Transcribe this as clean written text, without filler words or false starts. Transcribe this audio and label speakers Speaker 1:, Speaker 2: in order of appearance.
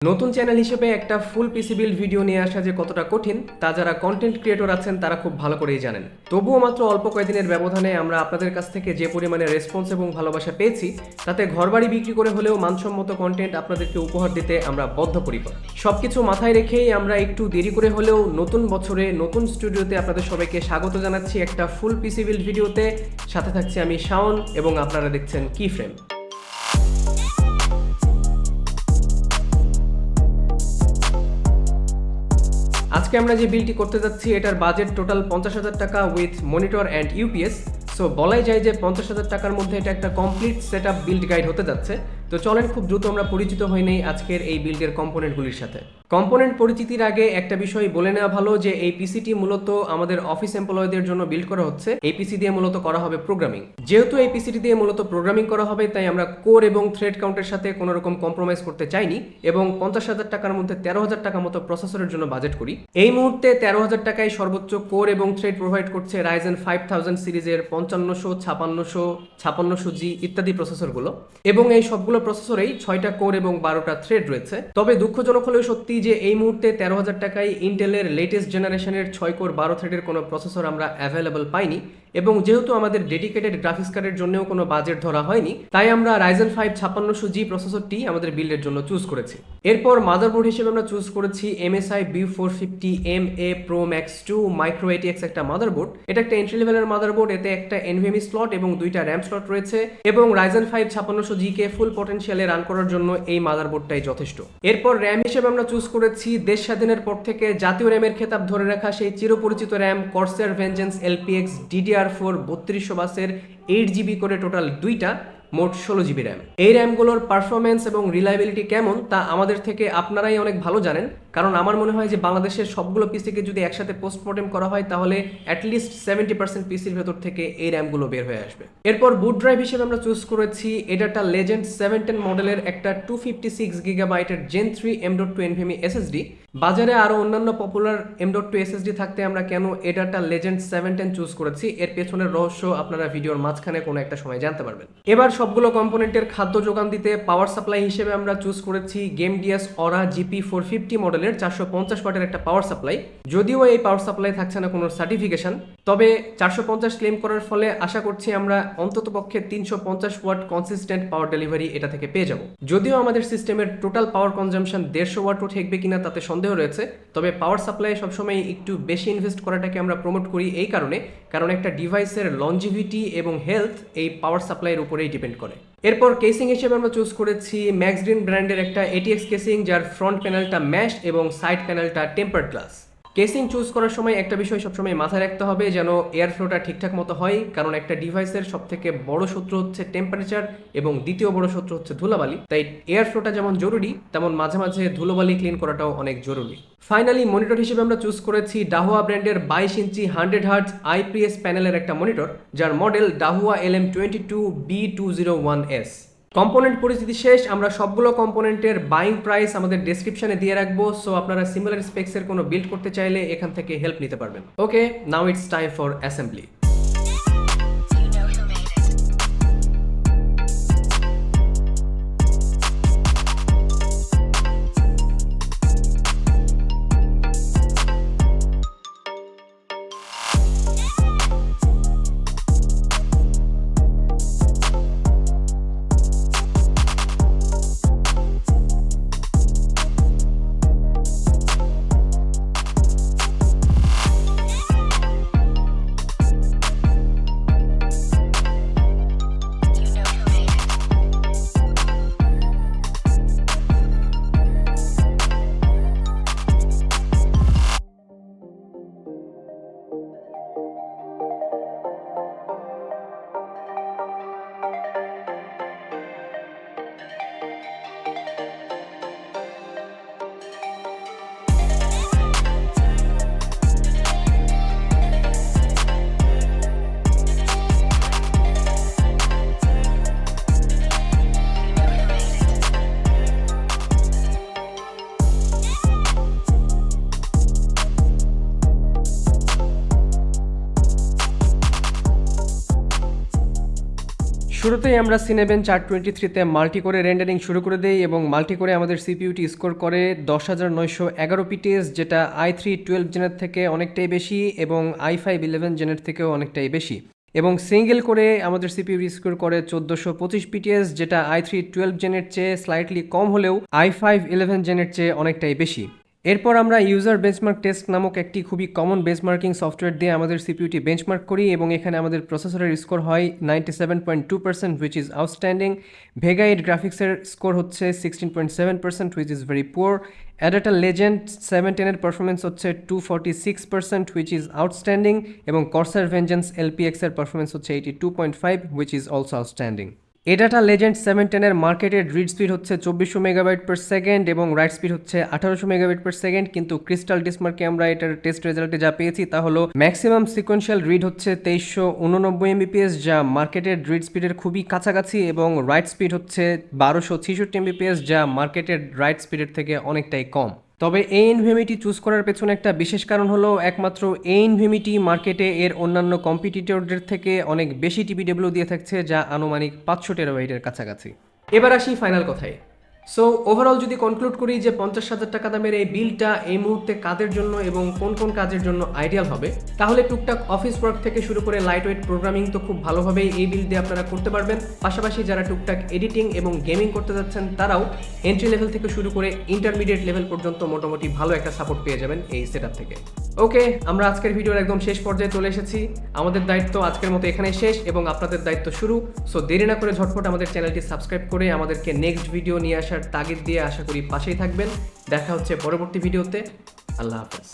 Speaker 1: নতুন চ্যানেল হিসেবে একটা ফুল পিসি বিল্ড ভিডিও নিয়ে আসা যে কতটা কঠিন তা যারা কন্টেন্ট ক্রিয়েটর আছেন তারা খুব ভালো করেই জানেন। তবুও মাত্র অল্প কয়েকদিনের ব্যবধানে আমরা আপনাদের কাছ থেকে যে পরিমাণে রেসপন্স এবং ভালোবাসা পেয়েছি তাতে ঘরবাড়ি বিক্রি করে হলেও মানসম্মত কন্টেন্ট আপনাদেরকে উপহার দিতে আমরা বদ্ধপরিকর। সবকিছু মাথায় রেখেই আমরা একটু দেরি করে হলেও নতুন বছরে নতুন স্টুডিওতে আপনাদের সবাইকে স্বাগত জানাচ্ছি একটা ফুল পিসি বিল্ড ভিডিওতে। সাথে থাকছি আমি শাওন এবং আপনারা দেখছেন KeyFrame। আজকে আমরা যে বিলটি করতে যাচ্ছি এটার বাজেট টোটাল 50,000 টাকা with monitor and UPS. So বলাই যায় যে 50,000 টাকার মধ্যে এটা একটা কমপ্লিট সেটআপ বিল্ড গাইড হতে যাচ্ছে। তো চলেন খুব দ্রুত আমরা পরিচিত হই নেই আজকের এই বিল্ডের কম্পোনেন্টগুলির সাথে। কম্পোনেন্ট পরিচিতির আগে একটা বিষয় বলে নেওয়া ভালো যে এই পিসিটি মূলত আমাদের অফিস এমপ্লয়ীদের জন্য বিল্ড করা হচ্ছে। এই পিসি দিয়ে মূলত করা হবে প্রোগ্রামিং। যেহেতু এই পিসিটি দিয়ে মূলত প্রোগ্রামিং করা হবে তাই আমরা কোর এবং থ্রেড কাউন্টের সাথে কোনো রকম কম্প্রোমাইজ করতে চাইনি এবং 50,000 টাকার মধ্যে 13,000 টাকা মতো প্রসেসরের জন্য বাজেট করি। এই মুহূর্তে 13,000 টাকায় সর্বোচ্চ কোর এবং থ্রেড প্রোভাইড করছে Ryzen 5000 সিরিজের 5500, 5600, 5600G ইত্যাদি প্রসেসরগুলো এবং এই সবগুলো প্রসেসরেই 6টা কোর এবং 12টা থ্রেড রয়েছে। তবে দুঃখজনক হলেও সত্যি যে এই মুহূর্তে 13,000 টাকায় ইন্টেলের লেটেস্ট জেনারেশনের 6 কোর 12 থ্রেডের কোনো প্রসেসর আমরা অ্যাভেলেবল পাইনি এবং যেহেতু আমাদের ডেডিকেটেড গ্রাফিক্স কার্ডের জন্যও কোনো বাজেট ধরা হয়নি তাই আমরা Ryzen 5 5600G প্রসেসরটি আমাদের বিল্ডের জন্য চুজ করেছি। এরপর মাদারবোর্ড হিসেবে আমরা চুজ করেছি MSI B450MA Pro Max 2 Micro ATX একটা মাদারবোর্ড। এটা একটা এন্ট্রি লেভেলের মাদারবোর্ড, এতে একটা NVMe স্লট এবং 2টা RAM স্লট রয়েছে এবং Ryzen 5 5600G কে ফুল পটেনশিয়ালে রান করার জন্য এই মাদারবোর্ডটাই যথেষ্ট। এরপর RAM হিসেবে আমরা চুজ করেছি দেশ স্বাধীনের পর থেকে জাতীয় র্যামের খেতাব ধরে রাখা সেই চিরপরিচিত RAM Corsair Vengeance LPX DDR4 3200 বাসের 8GB করে টোটাল 2টা, মোট 16GB র্যাম। এই র্যামগুলোর পারফরমেন্স এবং রিলায়েবিলিটি কেমন তা আমাদের থেকে আপনারাই অনেক ভালো জানেন, কারণ আমার মনে হয় যে বাংলাদেশের সবগুলো পিসিকে যদি একসাথে পোস্টমর্টেম করা হয় তাহলে অ্যাটলিস্ট 70% পিসির ভেতর থেকে এই র্যামগুলো বের হয়ে আসবে। এরপর বুট ড্রাইভ হিসেবে আমরা চুজ করেছি Adata LEGEND 710 মডেলের একটা 256GB এর Gen 3 M.2 NVMe SSD। বাজারে আরও অন্যান্য পপুলার M.2 SSD থাকতে আমরা কেন Adata LEGEND 710 চুজ করেছি এর পেছনের রহস্য আপনারা ভিডিওর মাঝখানে কোনো একটা সময় জানতে পারবেন। এবার সবগুলো কম্পোনেন্টের খাদ্য যোগান দিতে পাওয়ার সাপ্লাই হিসেবে আমরা চুজ করেছি Gamdias AURA GP 450 মডেলের 450 ওয়াটের একটা পাওয়ার সাপ্লাই। যদিও এই পাওয়ার সাপ্লাই থাকছে না কোনো সার্টিফিকেশন, তবে 450 ক্লেম করার ফলে আশা করছি আমরা অন্ততপক্ষে 350 ওয়াট কনসিস্টেন্ট পাওয়ার ডেলিভারি এটা থেকে পেয়ে যাব। যদিও আমাদের সিস্টেমের টোটাল পাওয়ার কনজাম্পশন 150 ওয়াটও ঠেকবে কিনা তাতে সন্দেহ রয়েছে, তবে পাওয়ার সাপ্লাই সবসময় একটু বেশি ইনভেস্ট করাটাকে আমরা প্রমোট করি এই কারণ একটা ডিভাইসের লঞ্জিভিটি এবং হেলথ এই পাওয়ার সাপ্লাইয়ের উপরেই ডিপেন্ড করে। এরপর কেসিং হিসেবে আমরা চুজ করেছি MaxGreen ব্র্যান্ডের একটা ATX কেসিং, যার ফ্রন্ট প্যানেলটা ম্যাশ এবং সাইড প্যানেলটা টেম্পারড গ্লাস। কেসিং চুজ করার সময় একটা বিষয় সবসময় মাথায় রাখতে হবে যেন এয়ার ফ্লোটা ঠিকঠাক মতো হয়, কারণ একটা ডিভাইসের সবথেকে বড় শত্রু হচ্ছে টেম্পারেচার এবং দ্বিতীয় বড় শত্রু হচ্ছে ধুলাবালি। তাই এয়ার ফ্লোটা যেমন জরুরি তেমন মাঝে মাঝে ধুলোবালি ক্লিন করাটাও অনেক জরুরি। ফাইনালি মনিটর হিসেবে আমরা চুজ করেছি Dahua ব্র্যান্ডের 22 ইঞ্চি 100Hz IPS প্যানেলের একটা মনিটর, যার মডেল Dahua LM22-B201S। কম্পোনেন্ট পরিচিতি শেষ। আমরা সবগুলো কম্পোনেন্টের বাইং প্রাইস আমাদের ডেসক্রিপশনে দিয়ে রাখবো, সো আপনারা সিমিলার স্পেক্সের কোনো বিল্ড করতে চাইলে এখান থেকে হেল্প নিতে পারবেন। Okay, now it's time for assembly. শুরুতেই আমরা Cinebench R23 তে মাল্টি করে রেন্ডারিং শুরু করে দেই এবং মাল্টি করে আমাদের সিপিইউটি স্কোর করে 10911 পিটিএস, যেটা i3 12 জেনের থেকে অনেকটাই বেশি এবং i5 11 জেনের থেকেও অনেকটাই বেশি। এবং সিঙ্গেল করে আমাদের সিপিইউটি স্কোর করে 1425 পিটিএস, যেটা i3 12 জেনের চেয়ে স্লাইটলি কম হলেও i5 11 জেনের চেয়ে অনেকটাই বেশি। এরপর আমরা ইউজার বেঞ্চমার্ক টেস্ট নামক একটি খুবই কমন বেঞ্চমার্কিং সফটওয়্যার দিয়ে আমাদের সিপিইউটি বেঞ্চমার্ক করি এবং এখানে আমাদের প্রসেসরের স্কোর হয় 97.2%, হুইচ ইজ আউটস্ট্যান্ডিং। ভেগা 8 গ্রাফিক্সের স্কোর হচ্ছে 16.7%, which is very poor. Adata LEGEND 710 এর পারফরমেন্স হচ্ছে 246%, হুইচ ইজ আউটস্ট্যান্ডিং, এবং Corsair Vengeance LPX এর পারফরমেন্স হচ্ছে 82.5, which is also outstanding. Adata LEGEND 710 এর মার্কেটেড রিড স্পিড হচ্ছে 2400 মেগাবাইট পার সেকেন্ড এবং রাইট স্পিড হচ্ছে 1800 মেগাবাইট পার সেকেন্ড, কিন্তু ক্রিস্টাল ডিসমার্কে আমরা এটার টেস্ট রেজাল্টে যা পেয়েছি তা হলো ম্যাক্সিমাম সিকোয়েন্সিয়াল রিড হচ্ছে 2389 এমবিপিএস, যা মার্কেটেড রিড স্পিডের খুবই কাছাকাছি, এবং রাইট স্পিড হচ্ছে 1266 এমবিপিএস, যা মার্কেটেড রাইট স্পিডের থেকে অনেকটাই কম। তবে এই এনভিএমইটি চুজ করার পেছনে একটা বিশেষ কারণ হলো একমাত্র এই এনভিএমইটি মার্কেটে এর অন্যান্য কম্পিটিটরদের থেকে অনেক বেশি টিপিডব্লিউ দিয়ে থাকছে, যা আনুমানিক 500 টেরাবাইটের কাছাকাছি। এবার আসি ফাইনাল কথায়। সো ওভারঅল যদি কনক্লুড করি যে 50,000 টাকা দামের এই বিলটা এই মুহূর্তে কাদের জন্য এবং কোন কোন কাজের জন্য আইডিয়াল হবে, তাহলে টুকটাক অফিস ওয়ার্ক থেকে শুরু করে লাইটওয়েট প্রোগ্রামিং তো খুব ভালোভাবেই এই বিল দিয়ে আপনারা করতে পারবেন। পাশাপাশি যারা টুকটাক এডিটিং এবং গেমিং করতে যাচ্ছেন তারাও এন্ট্রি লেভেল থেকে শুরু করে ইন্টারমিডিয়েট লেভেল পর্যন্ত মোটামুটি ভালো একটা সাপোর্ট পেয়ে যাবেন এই সেটআপ থেকে। ওকে, আমরা আজকের ভিডিওর একদম শেষ পর্যায়ে চলে এসেছি। আমাদের দায়িত্ব আজকের মতো এখানেই শেষ এবং আপনাদের দায়িত্ব শুরু। সো দেরি না করে ঝটপট আমাদের চ্যানেলটি সাবস্ক্রাইব করে আমাদেরকে নেক্সট ভিডিও নিয়ে আসার তাগিদ দিয়ে আশা করি পাশেই থাকবেন। দেখা হচ্ছে পরবর্তী ভিডিওতে। আল্লাহ হাফেজ।